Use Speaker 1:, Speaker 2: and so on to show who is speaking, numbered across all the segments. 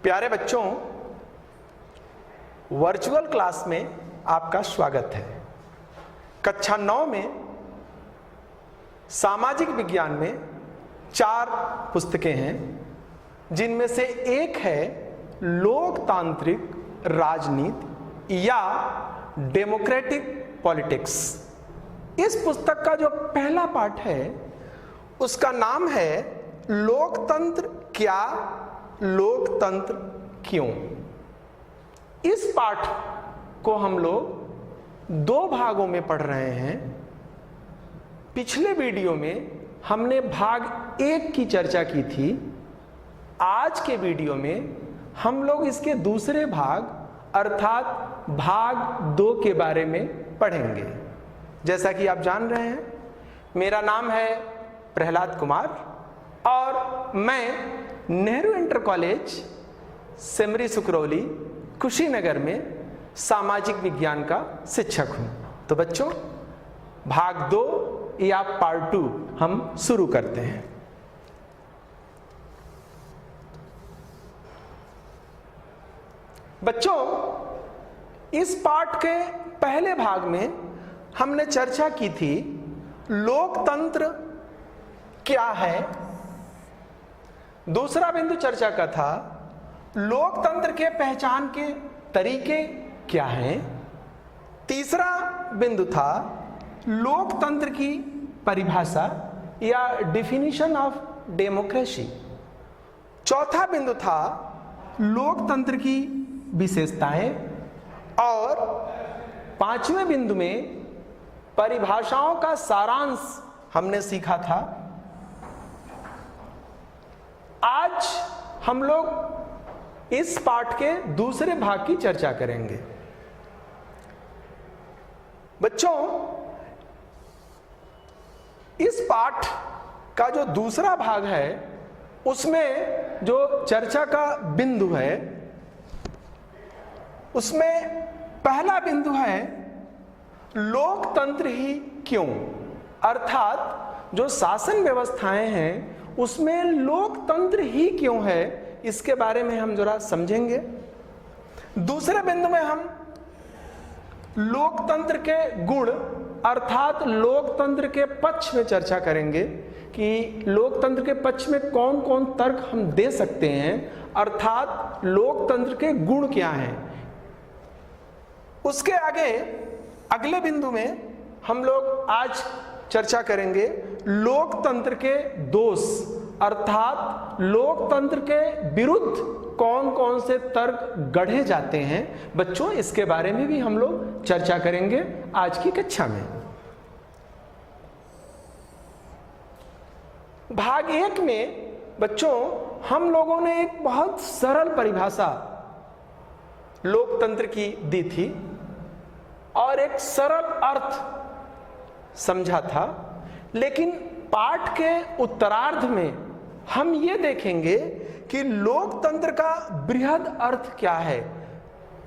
Speaker 1: प्यारे बच्चों, virtual class में आपका स्वागत है। कक्षा 9 में सामाजिक विज्ञान में 4 पुस्तकें हैं, जिनमें से एक है लोकतांत्रिक राजनीति या डेमोक्रेटिक पॉलिटिक्स। इस पुस्तक का जो पहला पाठ है उसका नाम है लोकतंत्र क्या, लोकतंत्र क्यों। इस पाठ को हम लोग 2 भागों में पढ़ रहे हैं। पिछले वीडियो में हमने भाग 1 की चर्चा की थी। आज के वीडियो में हम लोग इसके दूसरे भाग अर्थात भाग 2 के बारे में पढ़ेंगे। जैसा कि आप जान रहे हैं, मेरा नाम है प्रहलाद कुमार और मैं नेहरू इंटर कॉलेज सिमरी सुकरौली कुशीनगर में सामाजिक विज्ञान का शिक्षक हूं। तो बच्चों, भाग 2 या पार्ट 2 हम शुरू करते हैं। बच्चों, इस पाठ के पहले भाग में हमने चर्चा की थी लोकतंत्र क्या है। दूसरा बिंदु चर्चा का था लोकतंत्र के पहचान के तरीके क्या हैं। तीसरा बिंदु था लोकतंत्र की परिभाषा या डिफिनीशन ऑफ डेमोक्रेसी। चौथा बिंदु था लोकतंत्र की विशेषताएं और 5वें बिंदु में परिभाषाओं का सारांश हमने सीखा था। आज हम लोग इस पाठ के दूसरे भाग की चर्चा करेंगे। बच्चों, इस पाठ का जो दूसरा भाग है उसमें जो चर्चा का बिंदु है उसमें पहला बिंदु है लोकतंत्र ही क्यों, अर्थात जो शासन व्यवस्थाएं हैं उसमें लोकतंत्र ही क्यों है, इसके बारे में हम जरा समझेंगे। दूसरे बिंदु में हम लोकतंत्र के गुण अर्थात लोकतंत्र के पक्ष में चर्चा करेंगे कि लोकतंत्र के पक्ष में कौन कौन तर्क हम दे सकते हैं, अर्थात लोकतंत्र के गुण क्या हैं। उसके आगे अगले बिंदु में हम लोग आज चर्चा करेंगे लोकतंत्र के दोष अर्थात लोकतंत्र के विरुद्ध कौन कौन से तर्क गढ़े जाते हैं। बच्चों, इसके बारे में भी हम लोग चर्चा करेंगे आज की कक्षा में। भाग 1 में बच्चों हम लोगों ने एक बहुत सरल परिभाषा लोकतंत्र की दी थी और एक सरल अर्थ समझा था, लेकिन पाठ के उत्तरार्ध में हम ये देखेंगे कि लोकतंत्र का बृहद अर्थ क्या है।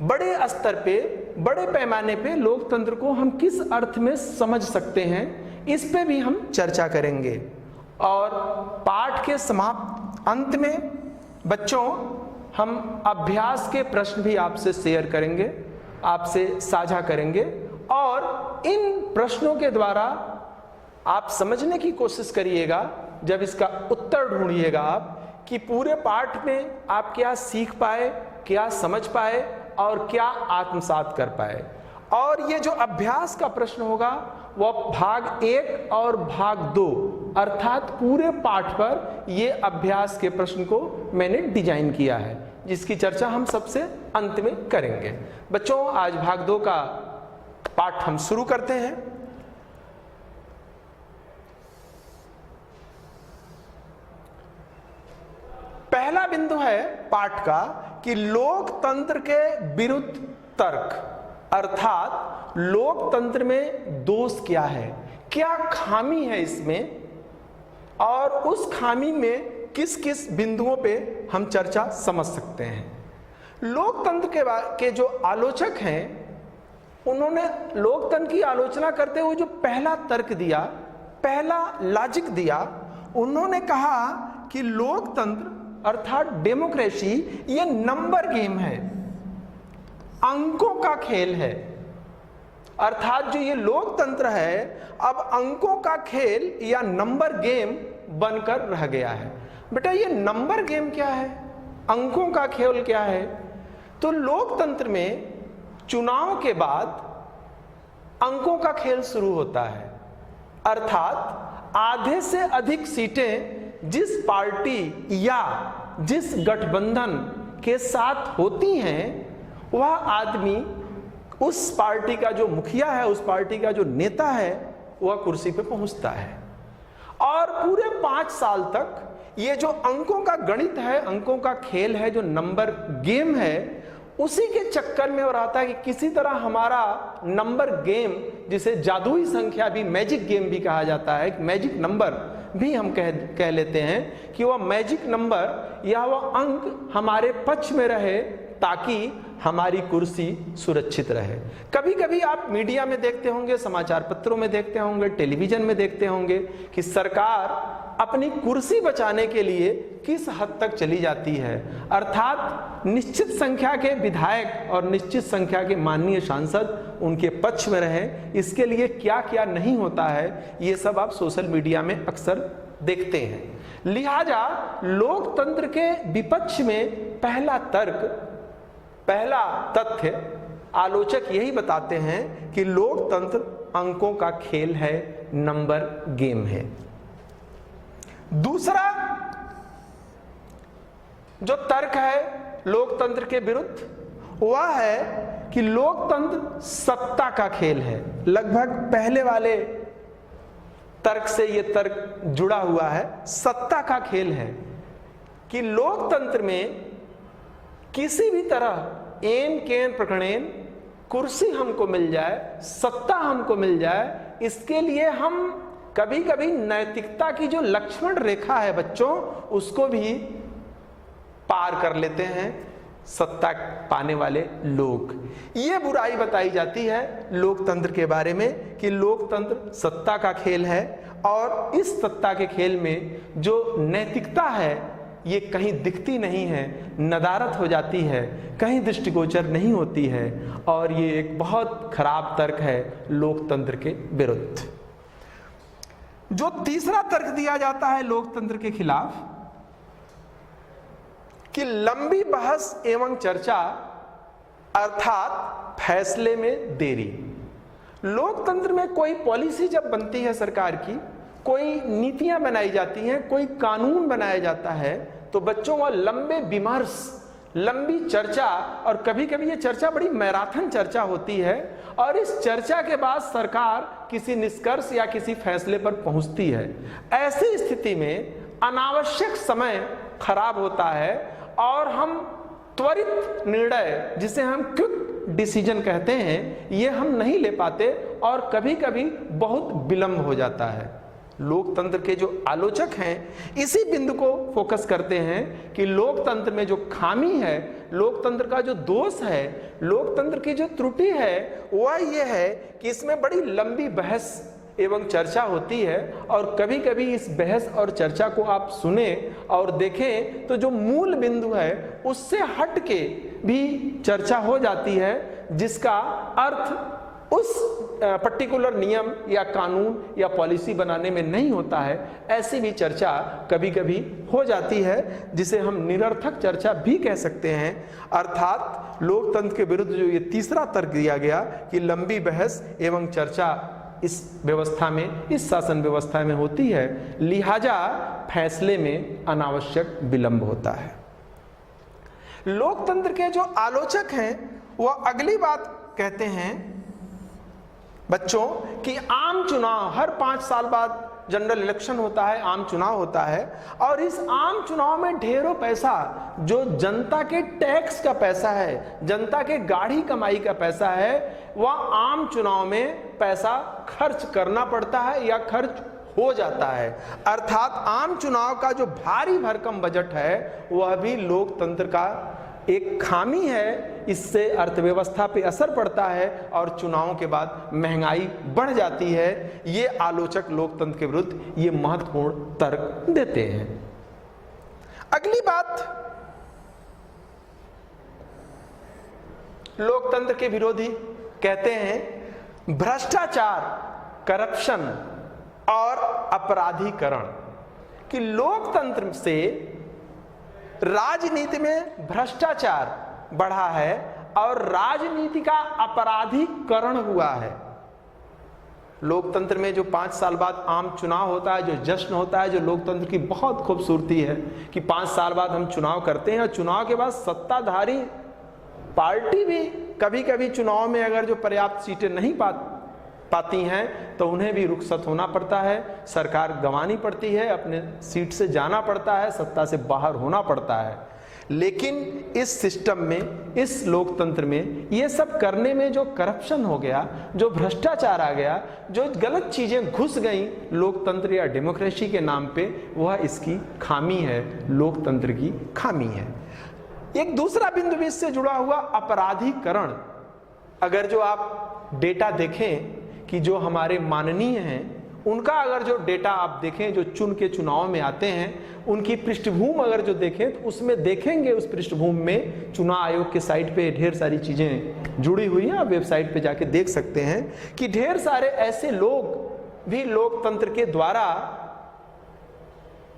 Speaker 1: बड़े स्तर पे, बड़े पैमाने पे लोकतंत्र को हम किस अर्थ में समझ सकते हैं, इस पे भी हम चर्चा करेंगे। और पाठ के समाप्त अंत में बच्चों हम अभ्यास के प्रश्न भी आपसे शेयर करेंगे, आपसे साझा करेंगे और इन प्रश्नों के द्वारा आप समझने की कोशिश करिएगा। जब इसका उत्तर ढूंढिएगा आप कि पूरे पाठ में आप क्या सीख पाए, क्या समझ पाए और क्या आत्मसात कर पाए। और ये जो अभ्यास का प्रश्न होगा वह भाग 1 और भाग 2 अर्थात पूरे पाठ पर ये अभ्यास के प्रश्न को मैंने डिजाइन किया है, जिसकी चर्चा हम सबसे अंत में करेंगे। बच्चों, आज भाग 2 का पाठ हम शुरू करते हैं। पहला बिंदु है पाठ का कि लोकतंत्र के विरुद्ध तर्क अर्थात लोकतंत्र में दोष क्या है, क्या खामी है इसमें और उस खामी में किस किस बिंदुओं पे हम चर्चा समझ सकते हैं। लोकतंत्र के जो आलोचक हैं उन्होंने लोकतंत्र की आलोचना करते हुए जो पहला तर्क दिया, पहला लॉजिक दिया, उन्होंने कहा कि लोकतंत्र अर्थात डेमोक्रेसी ये नंबर गेम है, अंकों का खेल है। अर्थात जो ये लोकतंत्र है अब अंकों का खेल या नंबर गेम बनकर रह गया है। बेटा ये नंबर गेम क्या है, अंकों का खेल क्या है? तो लोकतंत्र में चुनाव के बाद अंकों का खेल शुरू होता है, अर्थात आधे से अधिक सीटें जिस पार्टी या जिस गठबंधन के साथ होती हैं वह आदमी, उस पार्टी का जो मुखिया है, उस पार्टी का जो नेता है, वह कुर्सी पे पहुंचता है। और पूरे 5 साल तक ये जो अंकों का गणित है, अंकों का खेल है, जो नंबर गेम है, उसी के चक्कर में हो रहा था कि किसी तरह हमारा नंबर गेम, जिसे जादुई संख्या भी, मैजिक गेम भी कहा जाता है, मैजिक नंबर भी हम कह लेते हैं, कि वह मैजिक नंबर या वह अंक हमारे पक्ष में रहे ताकि हमारी कुर्सी सुरक्षित रहे। कभी कभी आप मीडिया में देखते होंगे, समाचार पत्रों में देखते होंगे, टेलीविजन में देखते होंगे कि सरकार अपनी कुर्सी बचाने के लिए किस हद तक चली जाती है, अर्थात निश्चित संख्या के विधायक और निश्चित संख्या के माननीय सांसद उनके पक्ष में रहें, इसके लिए क्या क्या नहीं होता है, ये सब आप सोशल मीडिया में अक्सर देखते हैं। लिहाजा लोकतंत्र के विपक्ष में पहला तर्क, पहला तथ्य आलोचक यही बताते हैं कि लोकतंत्र अंकों का खेल है, नंबर गेम है। दूसरा जो तर्क है लोकतंत्र के विरुद्ध वह है कि लोकतंत्र सत्ता का खेल है। लगभग पहले वाले तर्क से यह तर्क जुड़ा हुआ है, सत्ता का खेल है कि लोकतंत्र में किसी भी तरह एन केन प्रकरणेन कुर्सी हमको मिल जाए, सत्ता हमको मिल जाए, इसके लिए हम कभी कभी नैतिकता की जो लक्ष्मण रेखा है बच्चों, उसको भी पार कर लेते हैं सत्ता पाने वाले लोग। ये बुराई बताई जाती है लोकतंत्र के बारे में कि लोकतंत्र सत्ता का खेल है, और इस सत्ता के खेल में जो नैतिकता है ये कहीं दिखती नहीं है, नदारत हो जाती है, कहीं दृष्टिगोचर नहीं होती है, और ये एक बहुत खराब तर्क है लोकतंत्र के विरुद्ध। जो तीसरा तर्क दिया जाता है लोकतंत्र के खिलाफ कि लंबी बहस एवं चर्चा अर्थात फैसले में देरी। लोकतंत्र में कोई पॉलिसी जब बनती है सरकार की, कोई नीतियां बनाई जाती हैं, कोई कानून बनाया जाता है, तो बच्चों वह लंबे विमर्श, लंबी चर्चा, और कभी कभी ये चर्चा बड़ी मैराथन चर्चा होती है, और इस चर्चा के बाद सरकार किसी निष्कर्ष या किसी फैसले पर पहुंचती है। ऐसी स्थिति में अनावश्यक समय खराब होता है और हम त्वरित निर्णय, जिसे हम क्विक डिसीजन कहते हैं, ये हम नहीं ले पाते और कभी कभी बहुत विलंब हो जाता है। लोकतंत्र के जो आलोचक हैं इसी बिंदु को फोकस करते हैं कि लोकतंत्र में जो खामी है, लोकतंत्र का जो दोष है, लोकतंत्र की जो त्रुटि है, वह यह है कि इसमें बड़ी लंबी बहस एवं चर्चा होती है, और कभी कभी इस बहस और चर्चा को आप सुने और देखें तो जो मूल बिंदु है उससे हट के भी चर्चा हो जाती है, जिसका अर्थ उस पर्टिकुलर नियम या कानून या पॉलिसी बनाने में नहीं होता है। ऐसी भी चर्चा कभी कभी हो जाती है, जिसे हम निरर्थक चर्चा भी कह सकते हैं। अर्थात लोकतंत्र के विरुद्ध जो ये तीसरा तर्क दिया गया कि लंबी बहस एवं चर्चा इस व्यवस्था में, इस शासन व्यवस्था में होती है, लिहाजा फैसले में अनावश्यक विलंब होता है। लोकतंत्र के जो आलोचक हैं वह अगली बात कहते हैं बच्चों कि आम चुनाव, हर 5 साल बाद जनरल इलेक्शन होता है, आम चुनाव होता है, और इस आम चुनाव में ढेरों पैसा, जो जनता के टैक्स का पैसा है, जनता के गाढ़ी कमाई का पैसा है, वह आम चुनाव में पैसा खर्च करना पड़ता है या खर्च हो जाता है। अर्थात आम चुनाव का जो भारी भरकम बजट है वह भी लोकतंत्र का एक खामी है। इससे अर्थव्यवस्था पे असर पड़ता है और चुनावों के बाद महंगाई बढ़ जाती है। ये आलोचक लोकतंत्र के विरुद्ध ये महत्वपूर्ण तर्क देते हैं। अगली बात, लोकतंत्र के विरोधी कहते हैं भ्रष्टाचार, करप्शन और अपराधीकरण, कि लोकतंत्र से राजनीति में भ्रष्टाचार बढ़ा है और राजनीति का अपराधीकरण हुआ है। लोकतंत्र में जो 5 साल बाद आम चुनाव होता है, जो जश्न होता है, जो लोकतंत्र की बहुत खूबसूरती है कि 5 साल बाद हम चुनाव करते हैं और चुनाव के बाद सत्ताधारी पार्टी भी कभी कभी चुनाव में अगर जो पर्याप्त सीटें नहीं पाती हैं तो उन्हें भी रुखसत होना पड़ता है, सरकार गंवानी पड़ती है, अपने सीट से जाना पड़ता है, सत्ता से बाहर होना पड़ता है। लेकिन इस सिस्टम में, इस लोकतंत्र में ये सब करने में जो करप्शन हो गया, जो भ्रष्टाचार आ गया, जो गलत चीजें घुस गई लोकतंत्र या डेमोक्रेसी के नाम पे, वह इसकी खामी है, लोकतंत्र की खामी है। एक दूसरा बिंदु भी इससे जुड़ा हुआ अपराधीकरण। अगर जो आप डेटा देखें कि जो हमारे माननीय हैं उनका अगर जो डेटा आप देखें, जो चुन के चुनाव में आते हैं, उनकी पृष्ठभूमि अगर जो देखें तो उसमें देखेंगे, उस पृष्ठभूमि में चुनाव आयोग के साइट पे ढेर सारी चीजें जुड़ी हुई हैं, आप वेबसाइट पे जाके देख सकते हैं कि ढेर सारे ऐसे लोग भी लोकतंत्र के द्वारा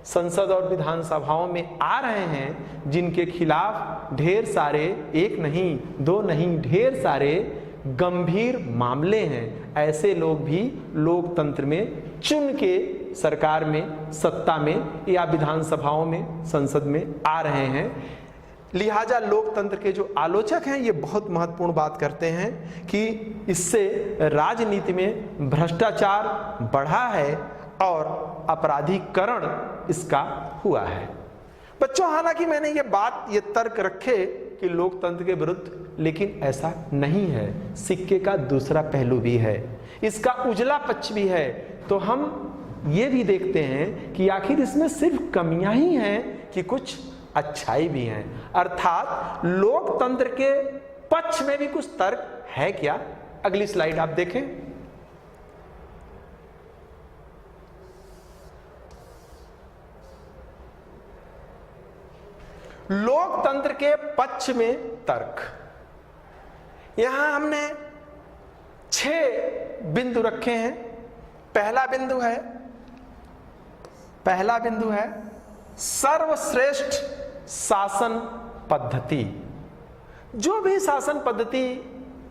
Speaker 1: संसद और विधानसभाओं में आ रहे हैं, जिनके खिलाफ ढेर सारे, एक नहीं, दो नहीं, ढेर सारे गंभीर मामले हैं। ऐसे लोग भी लोकतंत्र में चुन के सरकार में, सत्ता में या विधानसभाओं में, संसद में आ रहे हैं। लिहाजा लोकतंत्र के जो आलोचक हैं ये बहुत महत्वपूर्ण बात करते हैं कि इससे राजनीति में भ्रष्टाचार बढ़ा है और अपराधीकरण इसका हुआ है। बच्चों, हालांकि मैंने ये तर्क रखे कि लोकतंत्र के विरुद्ध, लेकिन ऐसा नहीं है। सिक्के का दूसरा पहलू भी है, इसका उजला पक्ष भी है। तो हम ये भी देखते हैं कि आखिर इसमें सिर्फ कमियां ही हैं कि कुछ अच्छाई भी हैं। अर्थात लोकतंत्र के पक्ष में भी कुछ तर्क है क्या? अगली स्लाइड आप देखें। लोकतंत्र के पक्ष में तर्क, यहां हमने 6 बिंदु रखे हैं। पहला बिंदु है सर्वश्रेष्ठ शासन पद्धति। जो भी शासन पद्धति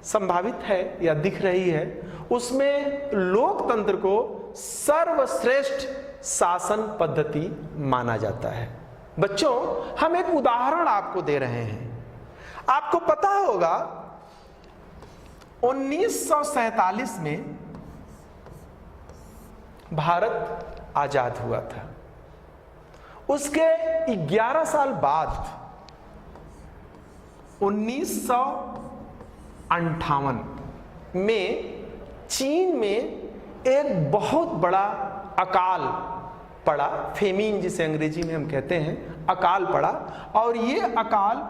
Speaker 1: संभावित है या दिख रही है, उसमें लोकतंत्र को सर्वश्रेष्ठ शासन पद्धति माना जाता है। बच्चों, हम एक उदाहरण आपको दे रहे हैं। आपको पता होगा 1947 में भारत आजाद हुआ था। उसके 11 साल बाद 1958 में चीन में एक बहुत बड़ा अकाल पड़ा, फेमीन जिसे अंग्रेजी में हम कहते हैं, अकाल पड़ा। और ये अकाल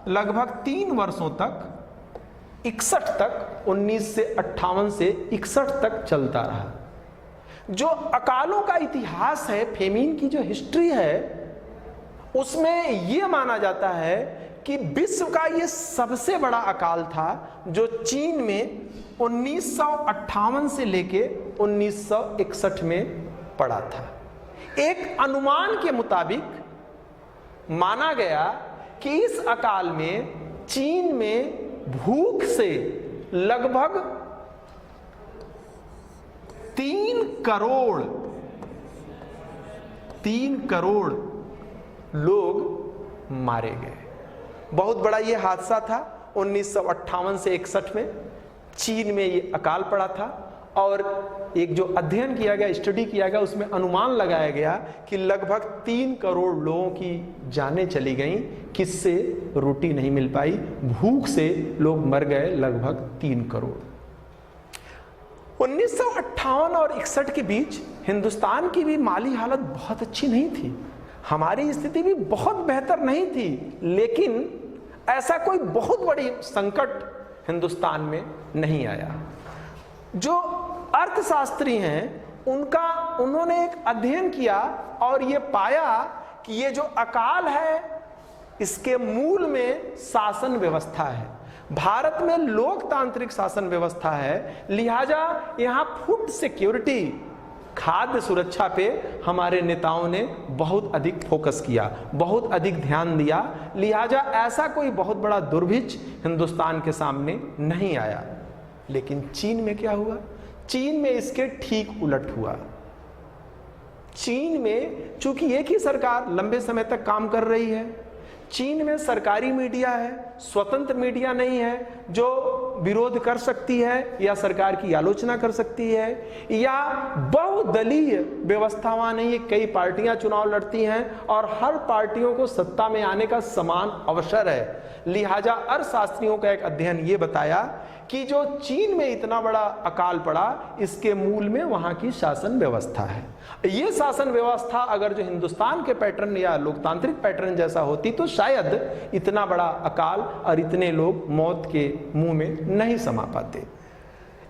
Speaker 1: लगभग 3 वर्षों तक, 61 तक, 1958 से 61 तक चलता रहा। जो अकालों का इतिहास है, फेमीन की जो हिस्ट्री है, उसमें यह माना जाता है कि विश्व का यह सबसे बड़ा अकाल था जो चीन में 1958 से लेके 1961 में पड़ा था। एक अनुमान के मुताबिक माना गया कि इस अकाल में चीन में भूख से लगभग 3 करोड़ लोग मारे गए। बहुत बड़ा यह हादसा था। 1958 से 61 में चीन में यह अकाल पड़ा था। और एक जो अध्ययन किया गया, स्टडी किया गया, उसमें अनुमान लगाया गया कि लगभग 3 करोड़ लोगों की जानें चली गईं। किससे? रोटी नहीं मिल पाई, भूख से लोग मर गए, लगभग 3 करोड़। 1958 और 61 के बीच हिंदुस्तान की भी माली हालत बहुत अच्छी नहीं थी, हमारी स्थिति भी बहुत बेहतर नहीं थी, लेकिन ऐसा कोई बहुत बड़ी संकट हिंदुस्तान में नहीं आया। जो अर्थशास्त्री हैं उन्होंने एक अध्ययन किया और ये पाया कि ये जो अकाल है इसके मूल में शासन व्यवस्था है। भारत में लोकतांत्रिक शासन व्यवस्था है, लिहाजा यहां फूड सिक्योरिटी, खाद्य सुरक्षा पे हमारे नेताओं ने बहुत अधिक फोकस किया, बहुत अधिक ध्यान दिया। लिहाजा ऐसा कोई बहुत बड़ा दुर्भिक्ष हिंदुस्तान के सामने नहीं आया। लेकिन चीन में क्या हुआ? चीन में इसके ठीक उलट हुआ। चीन में चूंकि एक ही सरकार लंबे समय तक काम कर रही है, चीन में सरकारी मीडिया है, स्वतंत्र मीडिया नहीं है जो विरोध कर सकती है या सरकार की आलोचना कर सकती है, या बहुदलीय व्यवस्था वहां नहीं है। कई पार्टियां चुनाव लड़ती हैं और हर पार्टियों को सत्ता में आने का समान अवसर है। लिहाजा अर्थशास्त्रियों का एक अध्ययन ये बताया कि जो चीन में इतना बड़ा अकाल पड़ा, इसके मूल में वहां की शासन व्यवस्था है। ये शासन व्यवस्था अगर जो हिंदुस्तान के पैटर्न या लोकतांत्रिक पैटर्न जैसा होती तो शायद इतना बड़ा अकाल और इतने लोग मौत के मुंह में नहीं समा पाते।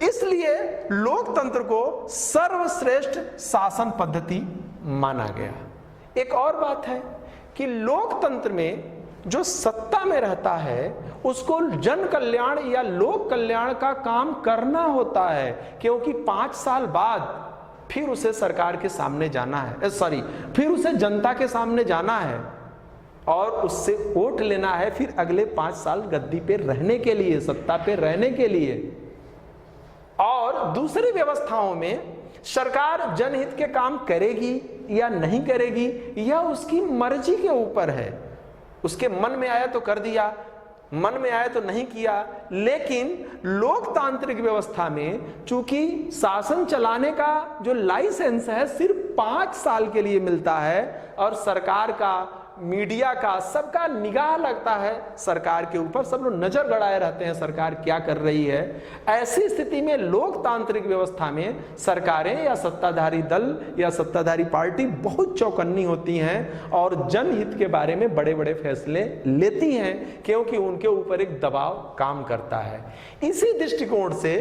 Speaker 1: इसलिए लोकतंत्र को सर्वश्रेष्ठ शासन पद्धति माना गया। एक और बात है कि लोकतंत्र में जो सत्ता में रहता है उसको जन कल्याण या लोक कल्याण का काम करना होता है, क्योंकि 5 साल बाद फिर उसे सरकार के सामने जाना है, फिर उसे जनता के सामने जाना है और उससे वोट लेना है, फिर अगले 5 साल गद्दी पे रहने के लिए, सत्ता पे रहने के लिए। और दूसरी व्यवस्थाओं में सरकार जनहित के काम करेगी या नहीं करेगी यह उसकी मर्जी के ऊपर है। उसके मन में आया तो कर दिया, मन में आया तो नहीं किया। लेकिन लोकतांत्रिक व्यवस्था में चूंकि शासन चलाने का जो लाइसेंस है सिर्फ 5 साल के लिए मिलता है और सरकार का, मीडिया का, सबका निगाह लगता है सरकार के ऊपर, सब लोग नजर गड़ाए रहते हैं सरकार क्या कर रही है। ऐसी स्थिति में लोकतांत्रिक व्यवस्था में सरकारें या सत्ताधारी दल या सत्ताधारी पार्टी बहुत चौकन्नी होती हैं और जनहित के बारे में बड़े बड़े फैसले लेती हैं, क्योंकि उनके ऊपर एक दबाव काम करता है। इसी दृष्टिकोण से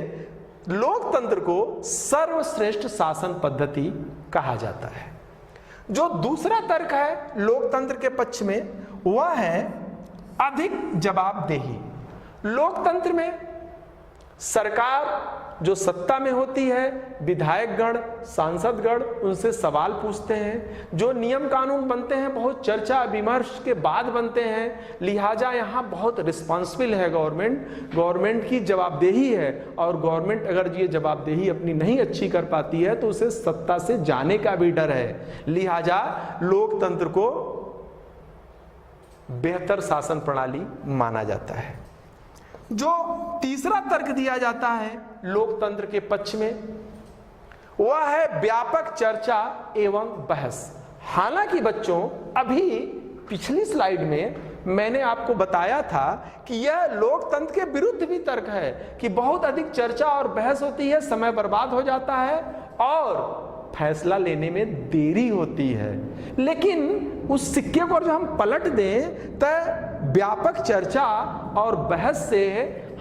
Speaker 1: लोकतंत्र को सर्वश्रेष्ठ शासन पद्धति कहा जाता है। जो दूसरा तर्क है लोकतंत्र के पक्ष में वह है अधिक जवाबदेही। लोकतंत्र में सरकार जो सत्ता में होती है, विधायकगण, सांसदगण उनसे सवाल पूछते हैं, जो नियम कानून बनते हैं बहुत चर्चा विमर्श के बाद बनते हैं। लिहाजा यहाँ बहुत रिस्पॉन्सिबल है गवर्नमेंट की जवाबदेही है, और गवर्नमेंट अगर ये जवाबदेही अपनी नहीं अच्छी कर पाती है तो उसे सत्ता से जाने का भी डर है। लिहाजा लोकतंत्र को बेहतर शासन प्रणाली माना जाता है। जो तीसरा तर्क दिया जाता है लोकतंत्र के पक्ष में वह है व्यापक चर्चा एवं बहस। हालांकि बच्चों अभी पिछली स्लाइड में मैंने आपको बताया था कि यह लोकतंत्र के विरुद्ध भी तर्क है कि बहुत अधिक चर्चा और बहस होती है, समय बर्बाद हो जाता है और फैसला लेने में देरी होती है। लेकिन उस सिक्के को जो हम पलट दें तो व्यापक चर्चा और बहस से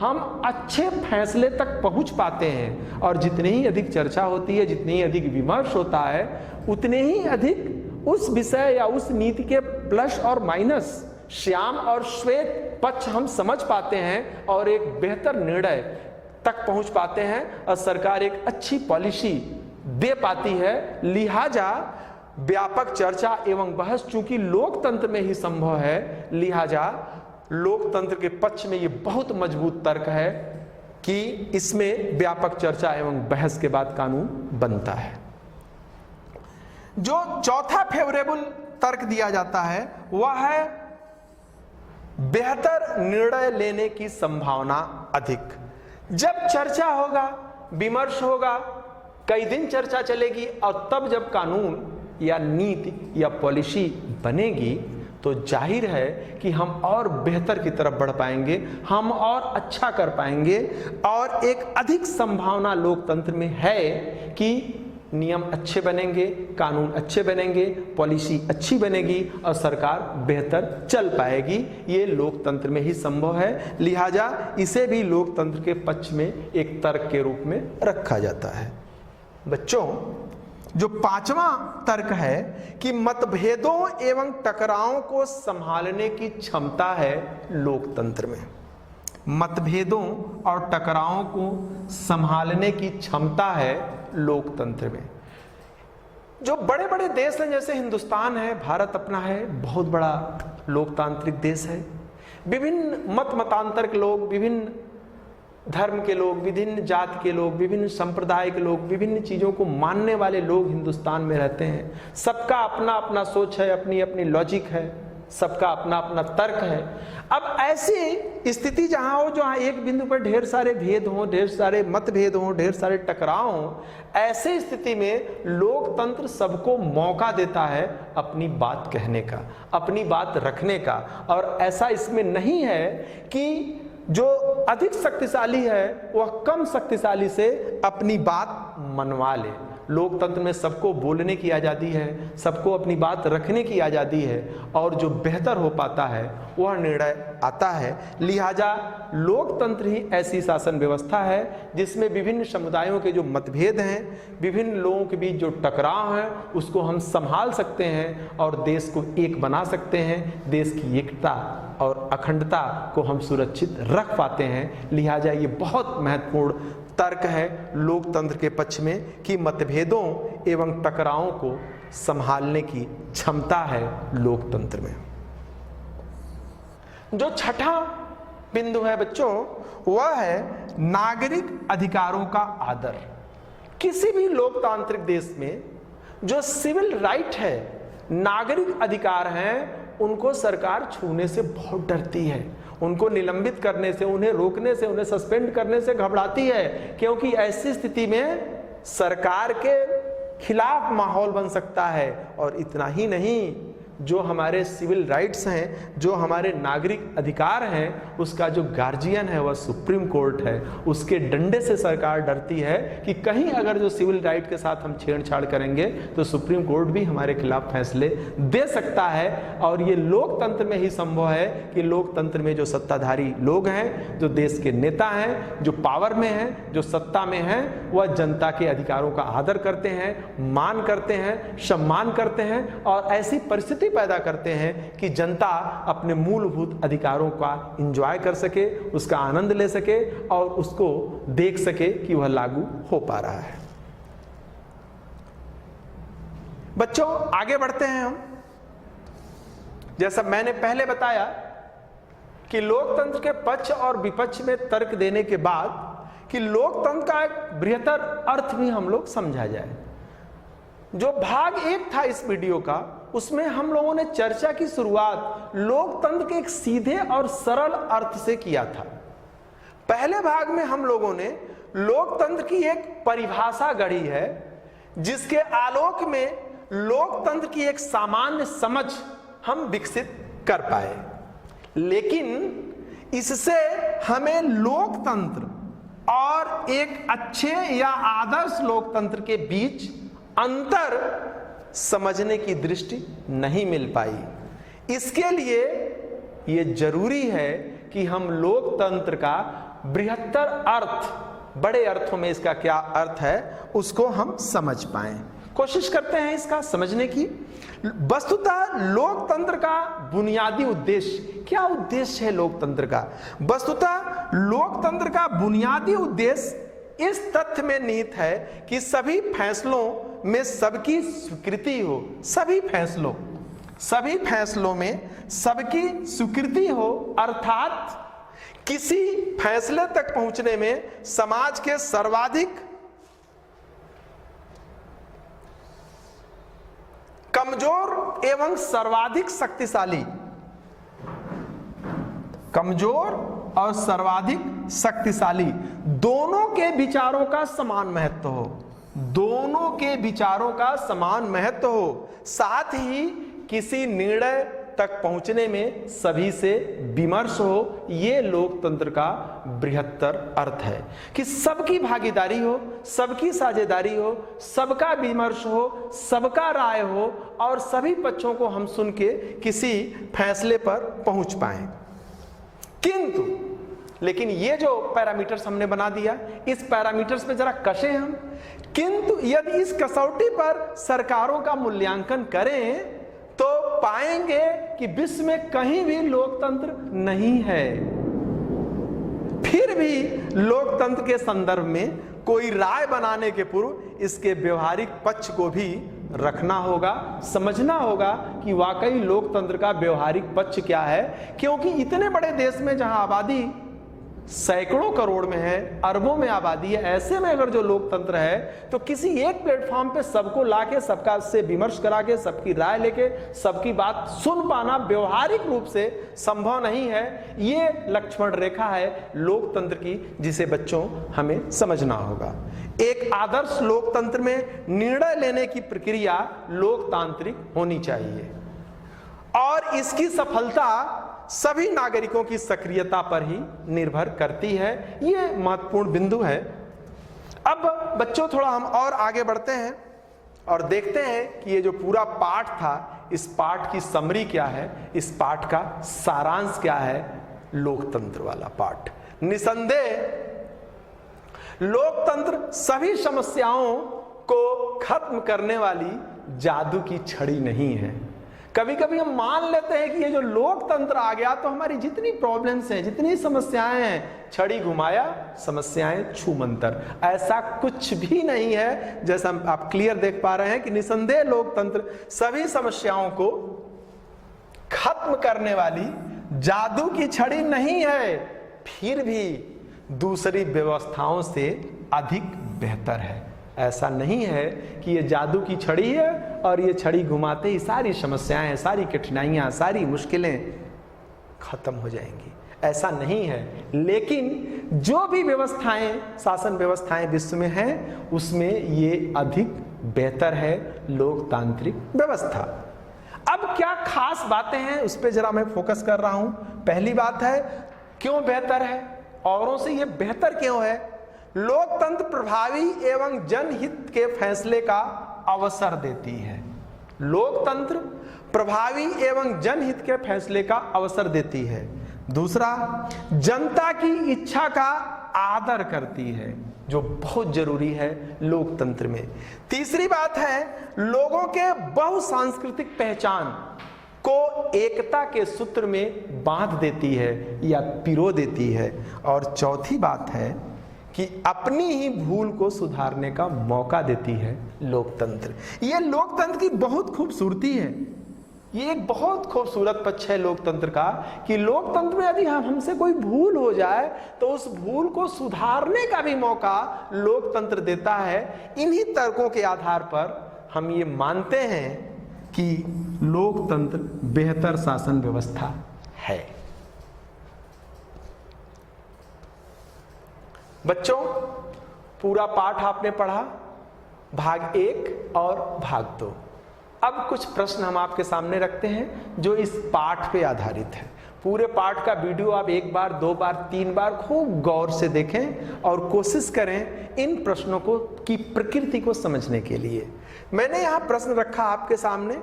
Speaker 1: हम अच्छे फैसले तक पहुंच पाते हैं, और जितनी ही अधिक चर्चा होती है, जितनी ही अधिक विमर्श होता है, उतने ही अधिक उस विषय या उस नीति के प्लस और माइनस, श्याम और श्वेत पक्ष हम समझ पाते हैं और एक बेहतर निर्णय तक पहुंच पाते हैं और सरकार एक अच्छी पॉलिसी दे पाती है। लिहाजा व्यापक चर्चा एवं बहस चूंकि लोकतंत्र में ही संभव है, लिहाजा लोकतंत्र के पक्ष में यह बहुत मजबूत तर्क है कि इसमें व्यापक चर्चा एवं बहस के बाद कानून बनता है। जो चौथा फेवरेबल तर्क दिया जाता है वह है बेहतर निर्णय लेने की संभावना अधिक। जब चर्चा होगा, विमर्श होगा, कई दिन चर्चा चलेगी और तब जब कानून या नीति या पॉलिसी बनेगी तो जाहिर है कि हम और बेहतर की तरफ बढ़ पाएंगे, हम और अच्छा कर पाएंगे, और एक अधिक संभावना लोकतंत्र में है कि नियम अच्छे बनेंगे, कानून अच्छे बनेंगे, पॉलिसी अच्छी बनेगी और सरकार बेहतर चल पाएगी। ये लोकतंत्र में ही संभव है। लिहाजा इसे भी लोकतंत्र के पक्ष में एक तर्क के रूप में रखा जाता है। बच्चों, जो पांचवा तर्क है कि मतभेदों एवं टकरावों को संभालने की क्षमता है लोकतंत्र में। मतभेदों और टकरावों को संभालने की क्षमता है लोकतंत्र में। जो बड़े बड़े देश हैं, जैसे हिंदुस्तान है, भारत अपना है, बहुत बड़ा लोकतांत्रिक देश है। विभिन्न मत मतांतर के लोग, विभिन्न धर्म के लोग, विभिन्न जाति के लोग, विभिन्न संप्रदाय के लोग, विभिन्न चीजों को मानने वाले लोग हिंदुस्तान में रहते हैं। सबका अपना अपना सोच है, अपनी अपनी लॉजिक है, सबका अपना अपना तर्क है। अब ऐसी स्थिति जहां हो, जहां एक बिंदु पर ढेर सारे भेद हों, ढेर सारे मतभेद हों, ढेर सारे टकराव हों, ऐसे स्थिति में लोकतंत्र सबको मौका देता है अपनी बात कहने का, अपनी बात रखने का। और ऐसा इसमें नहीं है कि जो अधिक शक्तिशाली है वह कम शक्तिशाली से अपनी बात मनवा ले। लोकतंत्र में सबको बोलने की आज़ादी है, सबको अपनी बात रखने की आज़ादी है, और जो बेहतर हो पाता है वह निर्णय आता है। लिहाजा लोकतंत्र ही ऐसी शासन व्यवस्था है जिसमें विभिन्न समुदायों के जो मतभेद हैं, विभिन्न लोगों के बीच जो टकराव हैं, उसको हम संभाल सकते हैं और देश को एक बना सकते हैं। देश की एकता और अखंडता को हम सुरक्षित रख पाते हैं। लिहाजा ये बहुत महत्वपूर्ण तर्क है लोकतंत्र के पक्ष में कि मतभेदों एवं टकरावों को संभालने की क्षमता है लोकतंत्र में। जो छठा बिंदु है बच्चों, वह है नागरिक अधिकारों का आदर। किसी भी लोकतांत्रिक देश में जो सिविल राइट है, नागरिक अधिकार हैं, उनको सरकार छूने से बहुत डरती है। उनको निलंबित करने से, उन्हें रोकने से, उन्हें सस्पेंड करने से घबराती है, क्योंकि ऐसी स्थिति में सरकार के खिलाफ माहौल बन सकता है। और इतना ही नहीं, जो हमारे सिविल राइट्स हैं, जो हमारे नागरिक अधिकार हैं, उसका जो गार्जियन है वह सुप्रीम कोर्ट है। उसके डंडे से सरकार डरती है कि कहीं अगर जो सिविल राइट के साथ हम छेड़छाड़ करेंगे तो सुप्रीम कोर्ट भी हमारे खिलाफ फैसले दे सकता है। और ये लोकतंत्र में ही संभव है कि लोकतंत्र में जो सत्ताधारी लोग हैं, जो देश के नेता हैं, जो पावर में हैं, जो सत्ता में हैं, वह जनता के अधिकारों का आदर करते हैं, मान करते हैं, सम्मान करते हैं, और ऐसी परिस्थिति पैदा करते हैं कि जनता अपने मूलभूत अधिकारों का एंजॉय कर सके, उसका आनंद ले सके और उसको देख सके कि वह लागू हो पा रहा है। बच्चों, आगे बढ़ते हैं हम। जैसा मैंने पहले बताया कि लोकतंत्र के पक्ष और विपक्ष में तर्क देने के बाद कि लोकतंत्र का एक बृहत्तर अर्थ भी हम लोग समझा जाए। जो भाग एक था इस वीडियो का, उसमें हम लोगों ने चर्चा की शुरुआत लोकतंत्र के एक सीधे और सरल अर्थ से किया था। पहले भाग में हम लोगों ने लोकतंत्र की एक परिभाषा गढ़ी है, जिसके आलोक में लोकतंत्र की एक सामान्य समझ हम विकसित कर पाए। लेकिन इससे हमें लोकतंत्र और एक अच्छे या आदर्श लोकतंत्र के बीच अंतर समझने की दृष्टि नहीं मिल पाई। इसके लिए यह जरूरी है कि हम लोकतंत्र का बृहत्तर अर्थ, बड़े अर्थों में इसका क्या अर्थ है, उसको हम समझ पाएं। कोशिश करते हैं इसका समझने की। वस्तुतः लोकतंत्र का बुनियादी उद्देश्य क्या उद्देश्य है लोकतंत्र का? वस्तुतः लोकतंत्र का बुनियादी उद्देश्य इस तथ्य में निहित है कि सभी फैसलों में सबकी स्वीकृति हो। सभी फैसलों में सबकी स्वीकृति हो, अर्थात किसी फैसले तक पहुंचने में समाज के सर्वाधिक कमजोर एवं सर्वाधिक शक्तिशाली, कमजोर और सर्वाधिक शक्तिशाली दोनों के विचारों का समान महत्व हो, दोनों के विचारों का समान महत्व हो। साथ ही किसी निर्णय तक पहुंचने में सभी से विमर्श हो। यह लोकतंत्र का बृहत्तर अर्थ है कि सबकी भागीदारी हो, सबकी साझेदारी हो, सबका विमर्श हो, सबका राय हो और सभी पक्षों को हम सुन के किसी फैसले पर पहुंच पाएं। किंतु लेकिन ये जो पैरामीटर्स हमने बना दिया, इस पैरामीटर्स में जरा कसे हम किंतु यदि इस कसौटी पर सरकारों का मूल्यांकन करें तो पाएंगे कि विश्व में कहीं भी लोकतंत्र नहीं है। फिर भी लोकतंत्र के संदर्भ में कोई राय बनाने के पूर्व इसके व्यवहारिक पक्ष को भी रखना होगा, समझना होगा कि वाकई लोकतंत्र का व्यवहारिक पक्ष क्या है। क्योंकि इतने बड़े देश में जहां आबादी सैकड़ों करोड़ में है, अरबों में आबादी है, ऐसे में अगर जो लोकतंत्र है तो किसी एक प्लेटफॉर्म पे सबको लाके सबका से विमर्श करा के सबकी राय लेके सबकी बात सुन पाना व्यवहारिक रूप से संभव नहीं है। ये लक्ष्मण रेखा है लोकतंत्र की, जिसे बच्चों हमें समझना होगा। एक आदर्श लोकतंत्र में निर्णय लेने की प्रक्रिया लोकतांत्रिक होनी चाहिए और इसकी सफलता सभी नागरिकों की सक्रियता पर ही निर्भर करती है। ये महत्वपूर्ण बिंदु है। अब बच्चों थोड़ा हम और आगे बढ़ते हैं और देखते हैं कि ये जो पूरा पाठ था, इस पाठ की समरी क्या है, इस पाठ का सारांश क्या है। लोकतंत्र वाला पाठ, निसंदेह लोकतंत्र सभी समस्याओं को खत्म करने वाली जादू की छड़ी नहीं है। कभी कभी हम मान लेते हैं कि ये जो लोकतंत्र आ गया तो हमारी जितनी प्रॉब्लम्स हैं, जितनी समस्याएं हैं, छड़ी घुमाया समस्याएं छूमंतर। ऐसा कुछ भी नहीं है। जैसा आप क्लियर देख पा रहे हैं कि निसंदेह लोकतंत्र सभी समस्याओं को खत्म करने वाली जादू की छड़ी नहीं है, फिर भी दूसरी व्यवस्थाओं से अधिक बेहतर है। ऐसा नहीं है कि ये जादू की छड़ी है और ये छड़ी घुमाते ही सारी समस्याएं, सारी कठिनाइयां, सारी मुश्किलें खत्म हो जाएंगी। ऐसा नहीं है। लेकिन जो भी व्यवस्थाएं, शासन व्यवस्थाएं विश्व में हैं, उसमें ये अधिक बेहतर है लोकतांत्रिक व्यवस्था। अब क्या खास बातें हैं उस पर जरा मैं फोकस कर रहा हूं। पहली बात है क्यों बेहतर है, औरों से ये बेहतर क्यों है। लोकतंत्र प्रभावी एवं जनहित के फैसले का अवसर देती है। लोकतंत्र प्रभावी एवं जनहित के फैसले का अवसर देती है। दूसरा, जनता की इच्छा का आदर करती है, जो बहुत जरूरी है लोकतंत्र में। तीसरी बात है, लोगों के बहुसांस्कृतिक पहचान को एकता के सूत्र में बांध देती है या पिरो देती है। और चौथी बात है कि अपनी ही भूल को सुधारने का मौका देती है लोकतंत्र। ये लोकतंत्र की बहुत खूबसूरती है। ये एक बहुत खूबसूरत पक्ष है लोकतंत्र का कि लोकतंत्र में यदि हमसे कोई भूल हो जाए तो उस भूल को सुधारने का भी मौका लोकतंत्र देता है। इन्हीं तर्कों के आधार पर हम ये मानते हैं कि लोकतंत्र बेहतर शासन व्यवस्था है। बच्चों, पूरा पाठ आपने पढ़ा, भाग 1 और भाग 2। अब कुछ प्रश्न हम आपके सामने रखते हैं जो इस पाठ पे आधारित है। पूरे पाठ का वीडियो आप 1 बार, 2 बार, 3 बार खूब गौर से देखें और कोशिश करें इन प्रश्नों को की प्रकृति को समझने के लिए। मैंने यहां प्रश्न रखा आपके सामने,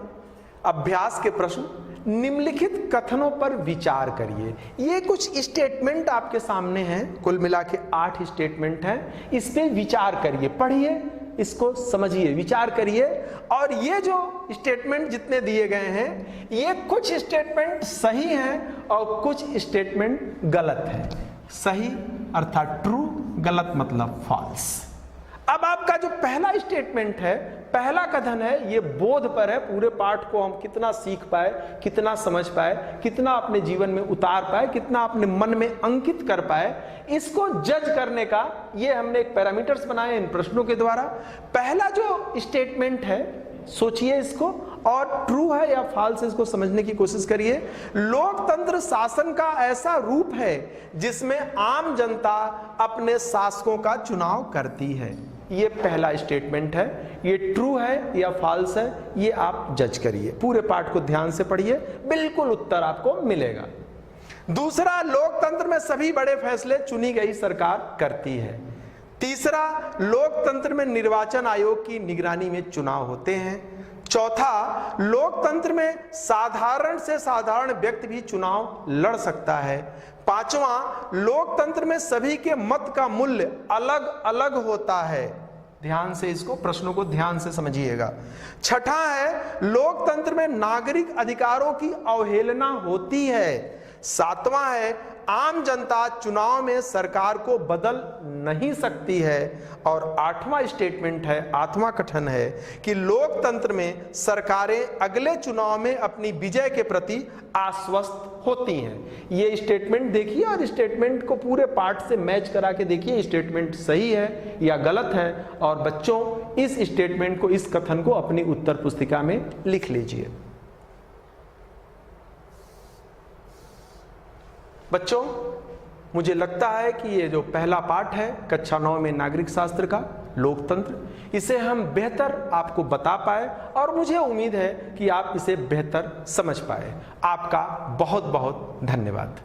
Speaker 1: अभ्यास के प्रश्न। निम्नलिखित कथनों पर विचार करिए। ये कुछ स्टेटमेंट आपके सामने हैं, कुल मिला के 8 स्टेटमेंट हैं। इस पे विचार करिए, पढ़िए, इसको समझिए, विचार करिए। और ये जो स्टेटमेंट जितने दिए गए हैं, ये कुछ स्टेटमेंट सही हैं और कुछ स्टेटमेंट गलत हैं। सही अर्थात ट्रू, गलत मतलब फॉल्स। अब आपका जो पहला स्टेटमेंट है, पहला कथन है, ये बोध पर है। पूरे पाठ को हम कितना सीख पाए, कितना समझ पाए, कितना अपने जीवन में उतार पाए, कितना अपने मन में अंकित कर पाए, इसको जज करने का ये हमने एक पैरामीटर्स बनाए इन प्रश्नों के द्वारा। पहला जो स्टेटमेंट है, सोचिए इसको और ट्रू है या फॉल्स, इसको समझने की कोशिश करिए। लोकतंत्र शासन का ऐसा रूप है जिसमें आम जनता अपने शासकों का चुनाव करती है। ये पहला स्टेटमेंट है। ये ट्रू है या फॉल्स है, ये आप जज करिए। पूरे पाठ को ध्यान से पढ़िए, बिल्कुल उत्तर आपको मिलेगा। दूसरा, लोकतंत्र में सभी बड़े फैसले चुनी गई सरकार करती है। तीसरा, लोकतंत्र में निर्वाचन आयोग की निगरानी में चुनाव होते हैं। चौथा, लोकतंत्र में साधारण से साधारण व्यक्ति भी चुनाव लड़ सकता है। पांचवा, लोकतंत्र में सभी के मत का मूल्य अलग अलग होता है। ध्यान से इसको, प्रश्नों को ध्यान से समझिएगा। छठा है, लोकतंत्र में नागरिक अधिकारों की अवहेलना होती है। सातवां है, आम जनता चुनाव में सरकार को बदल नहीं सकती है। और आठवां स्टेटमेंट है, आठवां कथन है कि लोकतंत्र में सरकारें अगले चुनाव में अपनी विजय के प्रति आश्वस्त होती हैं। ये स्टेटमेंट देखिए और स्टेटमेंट को पूरे पार्ट से मैच करा के देखिए, स्टेटमेंट सही है या गलत है। और बच्चों, इस स्टेटमेंट को, इस कथन को अपनी उत्तर पुस्तिका में लिख लीजिए। बच्चों, मुझे लगता है कि ये जो पहला पाठ है कक्षा 9 में नागरिक शास्त्र का, लोकतंत्र, इसे हम बेहतर आपको बता पाए और मुझे उम्मीद है कि आप इसे बेहतर समझ पाए। आपका बहुत बहुत धन्यवाद।